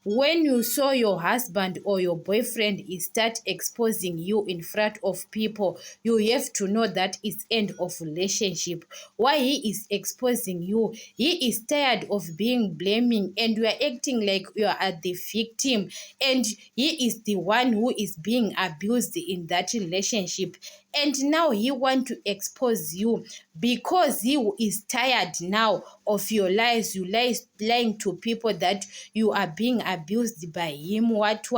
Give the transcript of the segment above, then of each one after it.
when you saw your husband or your boyfriend is start exposing you in front of people, you have to know that it's end of relationship. Why he is exposing you? He is tired of being blaming, and you are acting like you are the victim, and he is the one who is being abused in that relationship. And now he want to expose you because he is tired now of your lies. You lying to people that you are being abused by him. What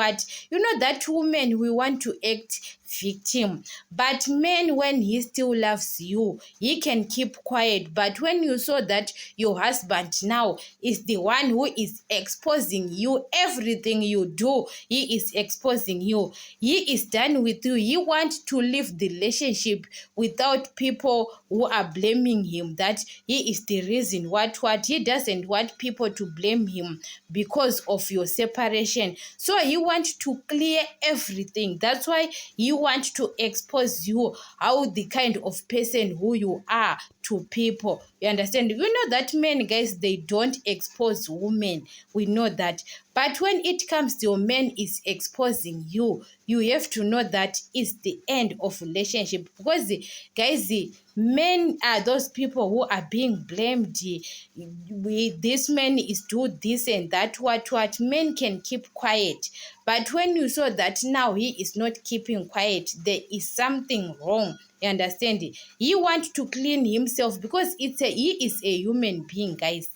you know, that woman, we want to act victim, but man, when he still loves you, he can keep quiet. But when you saw that your husband now is the one who is exposing you, everything you do, he is exposing you, he is done with you, he wants to leave the relationship without people who are blaming him that he is the reason. What he doesn't want people to blame him because of your separation. So he wants to clear everything. That's why he wants to expose you, how the kind of person who you are to people. You understand? You know that men, guys, they don't expose women. We know that. But when it comes to your man is exposing you, you have to know that it's the end of relationship. Because guys, men are those people who are being blamed. This man is do this and that. What men can keep quiet. But when you saw that now he is not keeping quiet, there is something wrong. You understand? He wants to clean himself because he is a human being, guys.